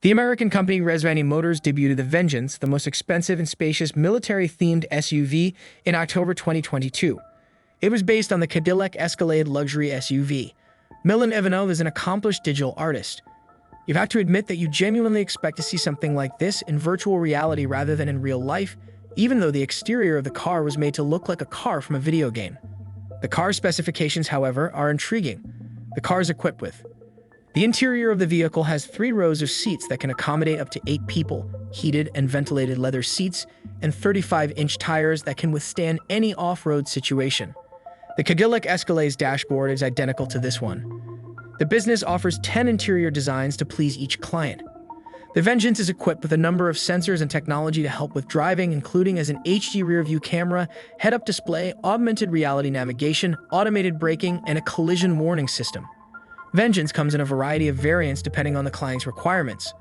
The American company Resvani Motors debuted the Vengeance, the most expensive and spacious military-themed SUV, in October 2022. It was based on the Cadillac Escalade luxury SUV. Milan Ivanov is an accomplished digital artist. You have to admit that you genuinely expect to see something like this in virtual reality rather than in real life, even though the exterior of the car was made to look like a car from a video game. The car specifications, however, are intriguing. The car is equipped with: the interior of the vehicle has 3 rows of seats that can accommodate up to 8 people, heated and ventilated leather seats, and 35-inch tires that can withstand any off-road situation. The Cadillac Escalade's dashboard is identical to this one. The business offers 10 interior designs to please each client. The Vengeance is equipped with a number of sensors and technology to help with driving, including as an HD rear-view camera, head-up display, augmented reality navigation, automated braking, and a collision warning system. Vengeance comes in a variety of variants depending on the client's requirements.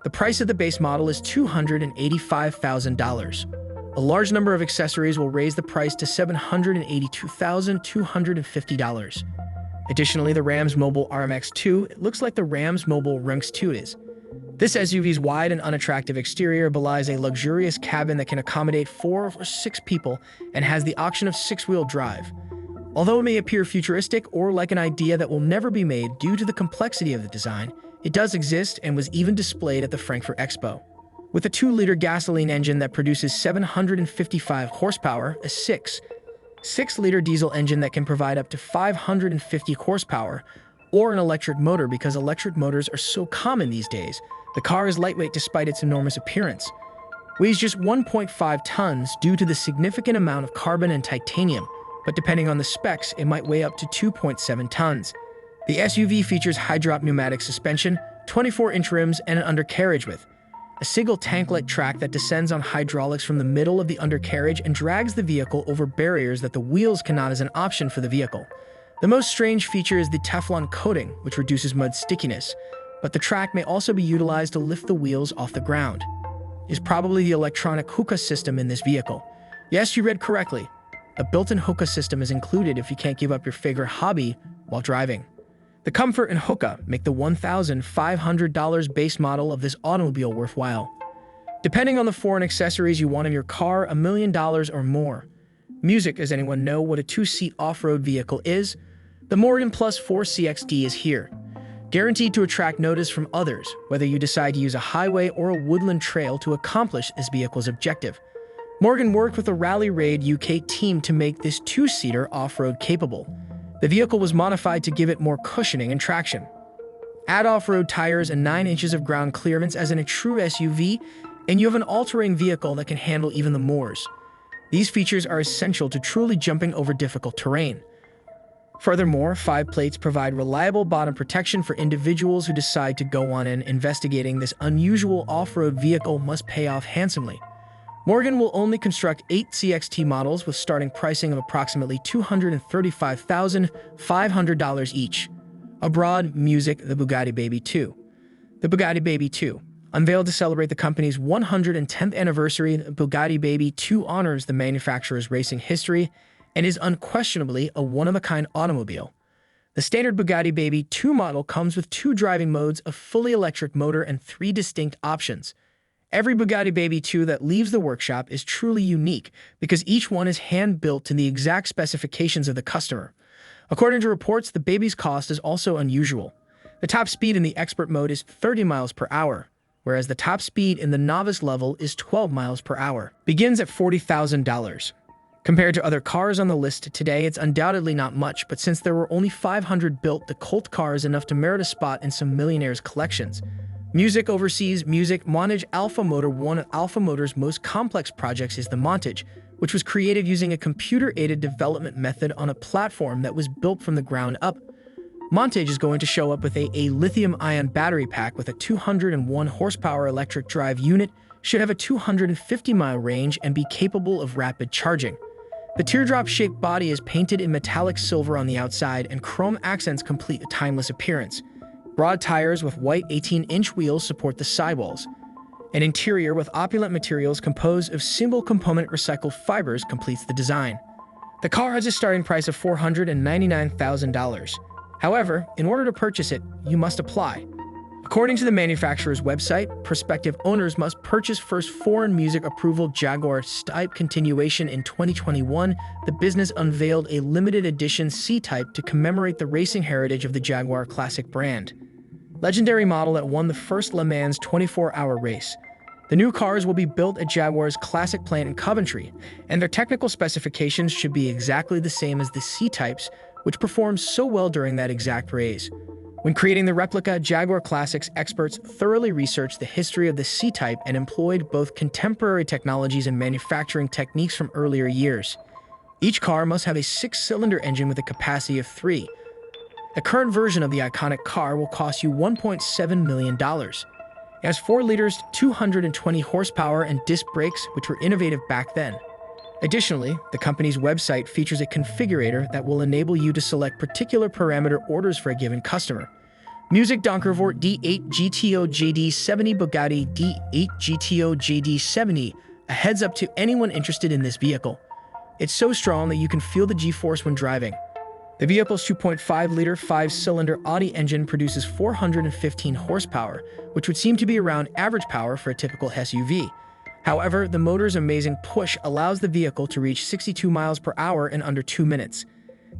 The price of the base model is $285,000. A large number of accessories will raise the price to $782,250. Additionally, the Rams Mobile RMX-2, it looks like the Rams Mobile RMX-2 is. This SUV's wide and unattractive exterior belies a luxurious cabin that can accommodate 4 or 6 people and has the option of 6-wheel drive. Although it may appear futuristic or like an idea that will never be made due to the complexity of the design, it does exist and was even displayed at the Frankfurt Expo. With a 2-liter gasoline engine that produces 755 horsepower, a 6-liter diesel engine that can provide up to 550 horsepower, or an electric motor because electric motors are so common these days, the car is lightweight despite its enormous appearance. Weighs just 1.5 tons due to the significant amount of carbon and titanium, but depending on the specs, it might weigh up to 2.7 tons. The SUV features high-drop pneumatic suspension, 24-inch rims, and an undercarriage with a single tank-like track that descends on hydraulics from the middle of the undercarriage and drags the vehicle over barriers that the wheels cannot as an option for the vehicle. The most strange feature is the Teflon coating, which reduces mud stickiness, but the track may also be utilized to lift the wheels off the ground. It is probably the electronic hookah system in this vehicle. Yes, you read correctly. A built-in hookah system is included if you can't give up your favorite hobby while driving. The comfort and hookah make the $1,500 base model of this automobile worthwhile. Depending on the foreign accessories you want in your car, $1 million or more. Music, does anyone know what a 2-seat off-road vehicle is? The Morgan Plus 4 CXD is here. Guaranteed to attract notice from others, whether you decide to use a highway or a woodland trail to accomplish this vehicle's objective. Morgan worked with a Rally Raid UK team to make this 2-seater off-road capable. The vehicle was modified to give it more cushioning and traction. Add off-road tires and 9 inches of ground clearance as in a true SUV, and you have an all-terrain vehicle that can handle even the moors. These features are essential to truly jumping over difficult terrain. Furthermore, 5 plates provide reliable bottom protection for individuals who decide to go on, and investigating this unusual off-road vehicle must pay off handsomely. Morgan will only construct 8 CXT models with starting pricing of approximately $235,500 each. Abroad, music, the Bugatti Baby 2. The Bugatti Baby 2. Unveiled to celebrate the company's 110th anniversary, the Bugatti Baby 2 honors the manufacturer's racing history and is unquestionably a one-of-a-kind automobile. The standard Bugatti Baby 2 model comes with 2 driving modes, a fully electric motor, and 3 distinct options. Every Bugatti Baby 2 that leaves the workshop is truly unique because each one is hand-built to the exact specifications of the customer. According to reports, the Baby's cost is also unusual. The top speed in the expert mode is 30 miles per hour, whereas the top speed in the novice level is 12 miles per hour. Begins at $40,000. Compared to other cars on the list today, it's undoubtedly not much, but since there were only 500 built, the cult car is enough to merit a spot in some Millionaires collections. Music overseas. Music Montage Alpha Motor. One of Alpha Motor's most complex projects is the Montage, which was created using a computer-aided development method on a platform that was built from the ground up. Montage is going to show up with a lithium-ion battery pack with a 201 horsepower electric drive unit, should have a 250-mile range, and be capable of rapid charging. The teardrop-shaped body is painted in metallic silver on the outside, and chrome accents complete a timeless appearance. Broad tires with white 18-inch wheels support the sidewalls. An interior with opulent materials composed of single-component recycled fibers completes the design. The car has a starting price of $499,000. However, in order to purchase it, you must apply. According to the manufacturer's website, prospective owners must purchase first foreign music approval Jaguar C-Type continuation in 2021. The business unveiled a limited edition C-Type to commemorate the racing heritage of the Jaguar classic brand. Legendary model that won the first Le Mans 24-hour race. The new cars will be built at Jaguar's classic plant in Coventry, and their technical specifications should be exactly the same as the C-Types, which performed so well during that exact race. When creating the replica, Jaguar Classics experts thoroughly researched the history of the C-Type and employed both contemporary technologies and manufacturing techniques from earlier years. Each car must have a 6-cylinder engine with a capacity of 3. The current version of the iconic car will cost you $1.7 million. It has 4 liters, 220 horsepower, and disc brakes, which were innovative back then. Additionally, the company's website features a configurator that will enable you to select particular parameter orders for a given customer. Music Donkervoort D8 GTO JD70 Bugatti D8 GTO JD70. A heads up to anyone interested in this vehicle. It's so strong that you can feel the G-force when driving. The vehicle's 2.5-liter 5-cylinder Audi engine produces 415 horsepower, which would seem to be around average power for a typical SUV. However, the motor's amazing push allows the vehicle to reach 62 miles per hour in under 2 minutes.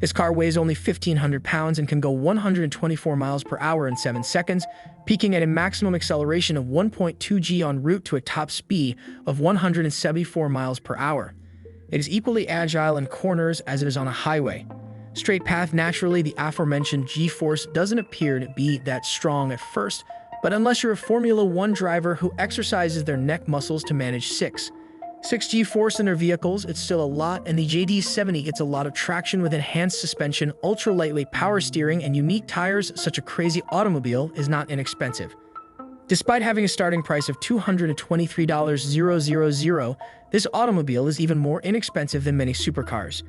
This car weighs only 1,500 pounds and can go 124 miles per hour in 7 seconds, peaking at a maximum acceleration of 1.2 g en route to a top speed of 174 miles per hour. It is equally agile in corners as it is on a highway. Straight path, naturally, the aforementioned G-force doesn't appear to be that strong at first, but unless you're a Formula 1 driver who exercises their neck muscles to manage 6 G-force in their vehicles, it's still a lot, and the JD70 gets a lot of traction with enhanced suspension, ultra-lightweight power steering, and unique tires. Such a crazy automobile is not inexpensive. Despite having a starting price of $223,000, this automobile is even more inexpensive than many supercars.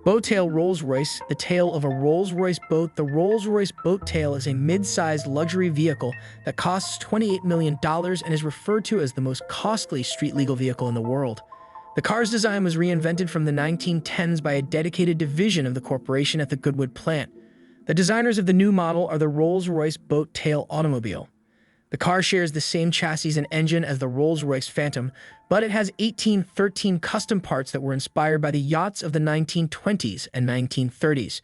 Boat Tail Rolls-Royce, the tail of a Rolls-Royce boat. The Rolls-Royce Boat Tail is a mid-sized luxury vehicle that costs $28 million and is referred to as the most costly street-legal vehicle in the world. The car's design was reinvented from the 1910s by a dedicated division of the corporation at the Goodwood plant. The designers of the new model are the Rolls-Royce Boat Tail automobile. The car shares the same chassis and engine as the Rolls-Royce Phantom, but it has 1813 custom parts that were inspired by the yachts of the 1920s and 1930s.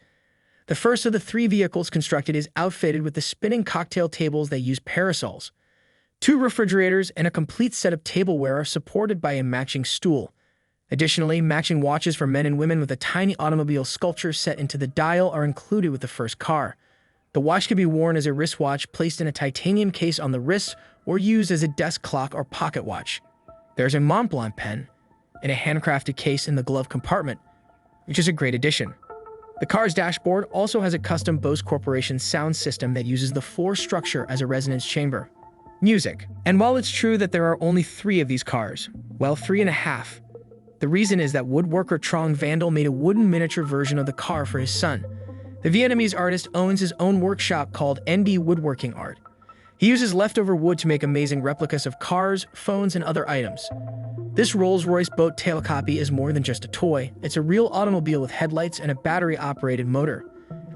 The first of the 3 vehicles constructed is outfitted with the spinning cocktail tables that use parasols. 2 refrigerators and a complete set of tableware are supported by a matching stool. Additionally, matching watches for men and women with a tiny automobile sculpture set into the dial are included with the first car. The watch can be worn as a wristwatch, placed in a titanium case on the wrist, or used as a desk clock or pocket watch. There's a Mont Blanc pen in a handcrafted case in the glove compartment, which is a great addition. The car's dashboard also has a custom Bose Corporation sound system that uses the floor structure as a resonance chamber. Music. And while it's true that there are only 3 of these cars, well, 3.5, the reason is that woodworker Trong Vandal made a wooden miniature version of the car for his son. The Vietnamese artist owns his own workshop called NB Woodworking Art. He uses leftover wood to make amazing replicas of cars, phones, and other items. This Rolls-Royce Boat Tail copy is more than just a toy. It's a real automobile with headlights and a battery-operated motor.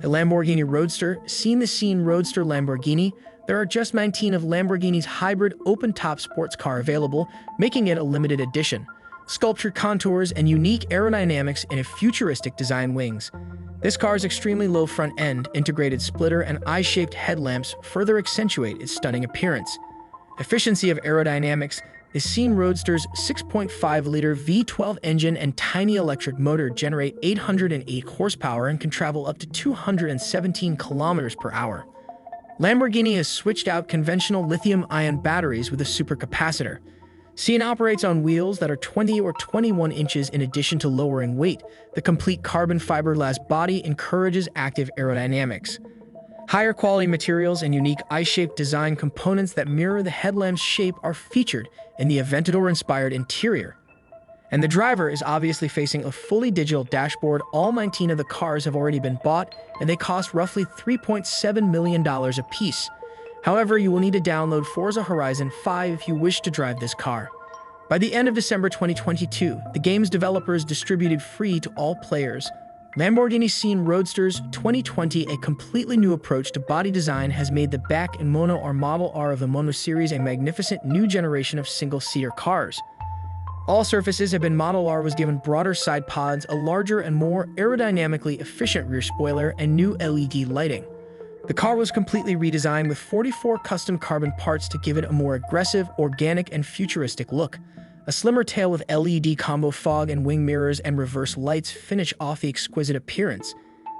A Lamborghini Roadster, seen the scene Roadster Lamborghini. There are just 19 of Lamborghini's hybrid open-top sports car available, making it a limited edition. Sculptured contours and unique aerodynamics in a futuristic design wings. This car's extremely low front end, integrated splitter, and eye-shaped headlamps further accentuate its stunning appearance. Efficiency of aerodynamics. The Scene Roadster's 6.5-liter V12 engine and tiny electric motor generate 808 horsepower and can travel up to 217 kilometers per hour. Lamborghini has switched out conventional lithium-ion batteries with a supercapacitor. Scene operates on wheels that are 20 or 21 inches in addition to lowering weight. The complete carbon fiberglass body encourages active aerodynamics. Higher quality materials and unique eye-shaped design components that mirror the headlamp's shape are featured in the Aventador-inspired interior. And the driver is obviously facing a fully digital dashboard. All 19 of the cars have already been bought, and they cost roughly $3.7 million apiece. However, you will need to download Forza Horizon 5 if you wish to drive this car. By the end of December 2022, the game's developers distributed free to all players Lamborghini Scene Roadsters 2020, a completely new approach to body design, has made the back and Mono R Model R of the Mono series a magnificent new generation of single-seater cars. All surfaces have been Model R was given broader side pods, a larger and more aerodynamically efficient rear spoiler, and new LED lighting. The car was completely redesigned with 44 custom carbon parts to give it a more aggressive, organic, and futuristic look. A slimmer tail with LED combo fog and wing mirrors and reverse lights finish off the exquisite appearance.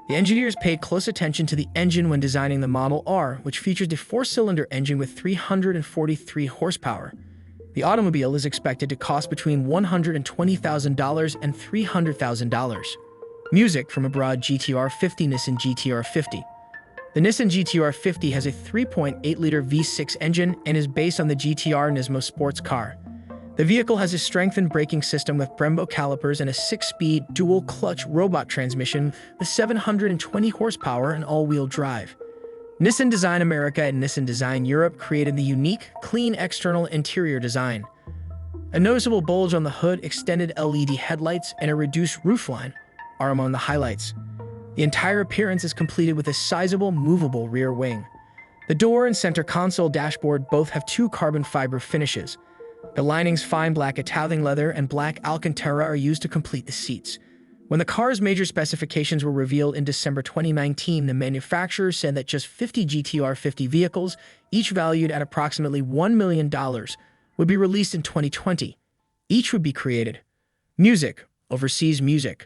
The engineers paid close attention to the engine when designing the Model R, which features a 4-cylinder engine with 343 horsepower. The automobile is expected to cost between $120,000 and $300,000. Music from abroad. GTR 50. Nissan GTR 50. The Nissan GTR 50 has a 3.8-liter V6 engine and is based on the GTR Nismo sports car. The vehicle has a strengthened braking system with Brembo calipers and a 6-speed, dual-clutch robot transmission with 720 horsepower and all-wheel drive. Nissan Design America and Nissan Design Europe created the unique, clean external interior design. A noticeable bulge on the hood, extended LED headlights, and a reduced roofline are among the highlights. The entire appearance is completed with a sizable, movable rear wing. The door and center console dashboard both have 2 carbon fiber finishes. The linings, fine black Italian leather and black Alcantara, are used to complete the seats. When the car's major specifications were revealed in December 2019, the manufacturer said that just 50 GTR 50 vehicles, each valued at approximately $1 million, would be released in 2020. Each would be created. Music. Overseas music.